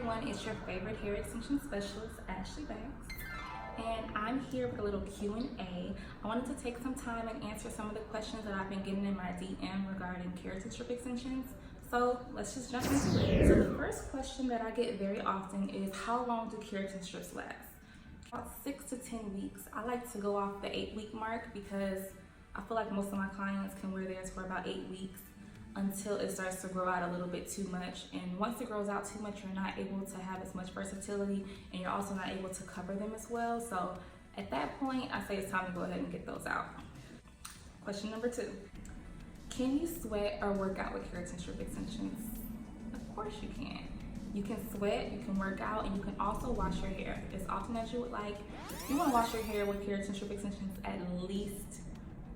everyone, it's your favorite hair extension specialist, Ashley Banks, and I'm here with a little Q&A. I wanted to take some time and answer some of the questions that I've been getting in my DM regarding keratin strip extensions. So let's just jump into it. So the first question that I get very often is, how long do keratin strips last? About 6 to 10 weeks. I like to go off the 8-week mark because I feel like most of my clients can wear theirs for about 8 weeks until it starts to grow out a little bit too much. And once it grows out too much, you're not able to have as much versatility, and you're also not able to cover them as well. So at that point, I say it's time to go ahead and get those out. Question number 2. Can you sweat or work out with keratin strip extensions? Of course you can. You can sweat, you can work out, and you can also wash your hair as often as you would like. You want to wash your hair with keratin strip extensions at least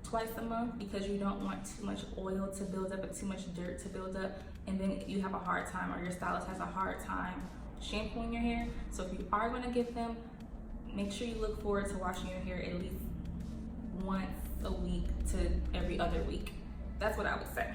twice a month, because you don't want too much oil to build up and too much dirt to build up, and then you have a hard time, or your stylist has a hard time shampooing your hair. So if you are going to get them, make sure you look forward to washing your hair at least once a week to every other week. That's what I would say.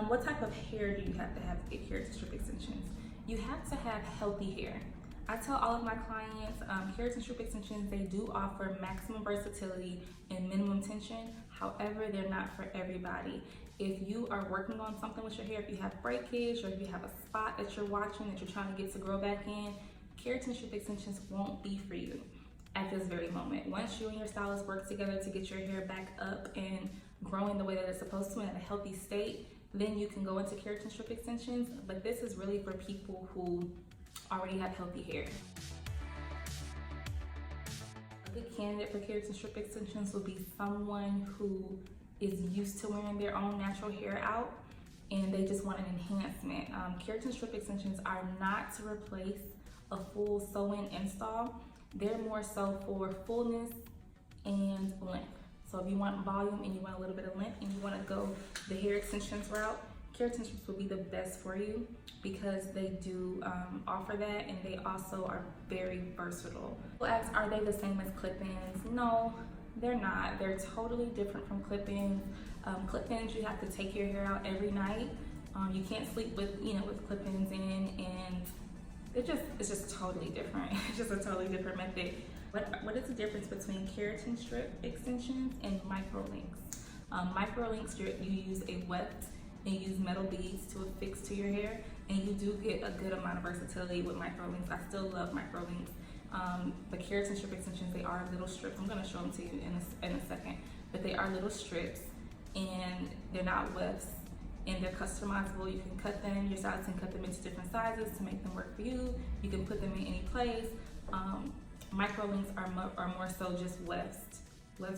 What type of hair do you have to get keratin strip extensions? You have to have healthy hair. I tell all of my clients, keratin strip extensions, they do offer maximum versatility and minimum tension. However, they're not for everybody. If you are working on something with your hair, if you have breakage, or if you have a spot that you're watching that you're trying to get to grow back in, keratin strip extensions won't be for you at this very moment. Once you and your stylist work together to get your hair back up and growing the way that it's supposed to in a healthy state, then you can go into keratin strip extensions. But this is really for people who already have healthy hair. A good candidate for keratin strip extensions would be someone who is used to wearing their own natural hair out and they just want an enhancement. Keratin strip extensions are not to replace a full sew-in install. They're more so for fullness and length. So if you want volume and you want a little bit of length and you want to go the hair extensions route, keratin strips will be the best for you, because they do offer that, and they also are very versatile. People ask, are they the same as clip-ins? No, they're not. They're totally different from clip-ins. Clip-ins, you have to take your hair out every night. You can't sleep with clip-ins in, and it's just totally different. It's just a totally different method. What is the difference between keratin strip extensions and micro links? Micro links, you use a weft and use metal beads to affix to your hair, and you do get a good amount of versatility with micro links. I still love micro links. The keratin strip extensions, they are little strips. I'm going to show them to you in a second, but they are little strips, and they're not wefts, and they're customizable. You can cut them, your stylist can cut them into different sizes to make them work for you. You can put them in any place. Micro links are more so just wefts,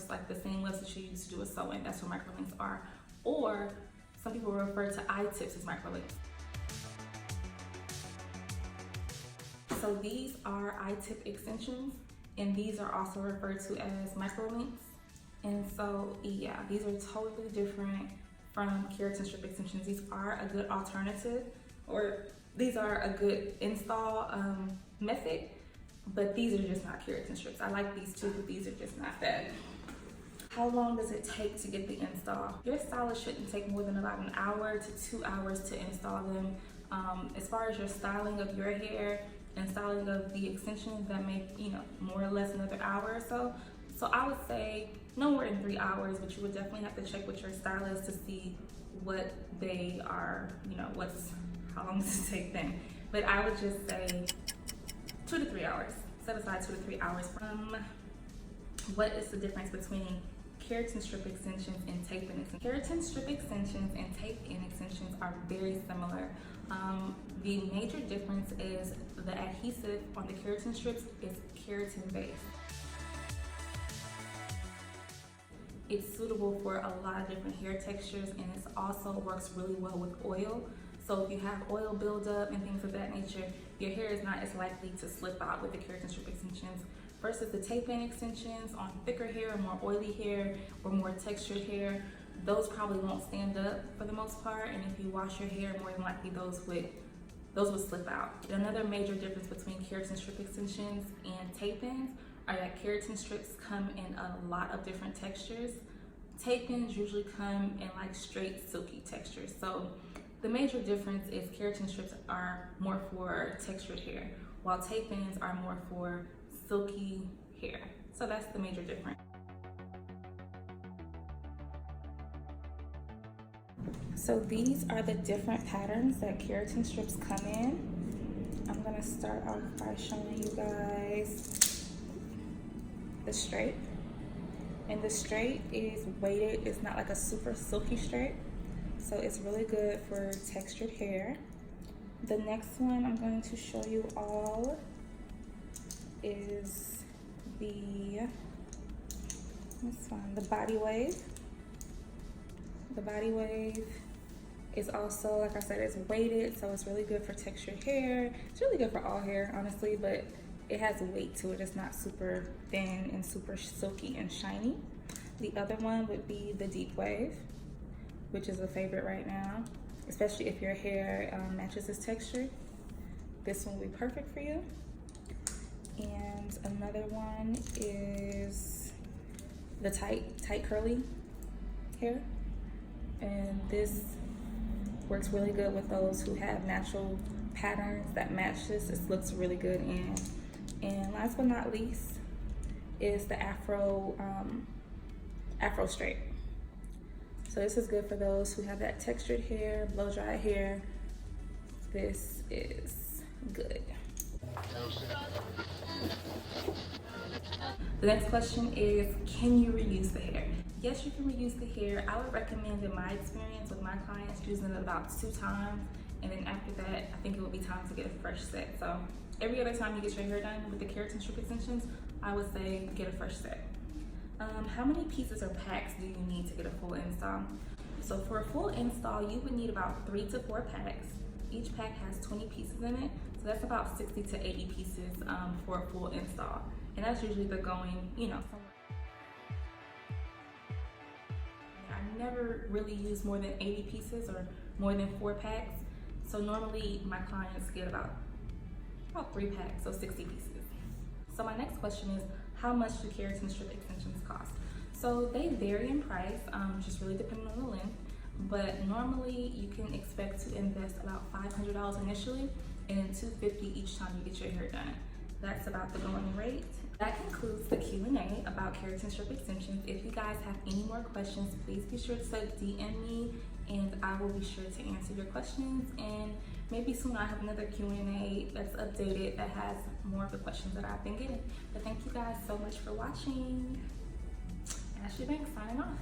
like the same wefts that you use to do a sew-in. That's what micro links are. Or some people refer to eye tips as micro links. So these are eye tip extensions, and these are also referred to as micro links. And so yeah, these are totally different from keratin strip extensions. These are a good alternative, or these are a good install method, but these are just not keratin strips. I like these too, but these are just not that. How long does it take to get the install? Your stylist shouldn't take more than about an hour to 2 hours to install them. As far as your styling of your hair and styling of the extensions, that make more or less another hour or so. So I would say no more than 3 hours, but you would definitely have to check with your stylist to see what they are, how long does it take them. But I would just say 2 to 3 hours. Set aside 2 to 3 hours. What is the difference between keratin strip extensions and tape-in extensions? Keratin strip extensions and tape-in extensions are very similar. The major difference is the adhesive on the keratin strips is keratin based. It's suitable for a lot of different hair textures, and it also works really well with oil. So if you have oil buildup and things of that nature, your hair is not as likely to slip out with the keratin strip extensions versus the tape-in extensions on thicker hair or more oily hair or more textured hair. Those probably won't stand up for the most part, and if you wash your hair, more than likely those would slip out. Another major difference between keratin strip extensions and tape-ins are that keratin strips come in a lot of different textures. Tape-ins usually come in like straight silky textures. So The major difference is keratin strips are more for textured hair, while tape-ins are more for silky hair. So that's the major difference. So these are the different patterns that keratin strips come in. I'm gonna start off by showing you guys the straight. And the straight is weighted, it's not like a super silky straight. So it's really good for textured hair. The next one I'm going to show you all is this one, the body wave. The body wave is also, like I said, it's weighted, so it's really good for textured hair. It's really good for all hair, honestly, but it has weight to it. It's not super thin and super silky and shiny. The other one would be the deep wave, which is a favorite right now, especially if your hair matches this texture. This one will be perfect for you. And another one is the tight curly hair. And this works really good with those who have natural patterns that match this. This looks really good in. And last but not least is the Afro straight. So this is good for those who have that textured hair, blow dry hair. This is good. The next question is, can you reuse the hair? Yes, you can reuse the hair. I would recommend, in my experience with my clients, using it about 2 times. And then after that, I think it would be time to get a fresh set. So every other time you get your hair done with the Keratin Strip Extensions, I would say get a fresh set. How many pieces or packs do you need to get a full install? So for a full install, you would need about 3 to 4 packs. Each pack has 20 pieces in it, so that's about 60 to 80 pieces for a full install. And that's usually the going, somewhere. I never really use more than 80 pieces or more than 4 packs. So normally my clients get about 3 packs, so 60 pieces. So my next question is, how much do Keratin Strip Extensions cost? So they vary in price, just really depending on the length. But normally you can expect to invest about $500 initially and then $250 each time you get your hair done. That's about the going rate. That concludes the Q&A about Keratin Strip Extensions. If you guys have any more questions, please be sure to DM me and I will be sure to answer your questions. And maybe soon I'll have another Q&A that's updated that has more of the questions that I've been getting. But thank you guys so much for watching. Ashley Banks signing off.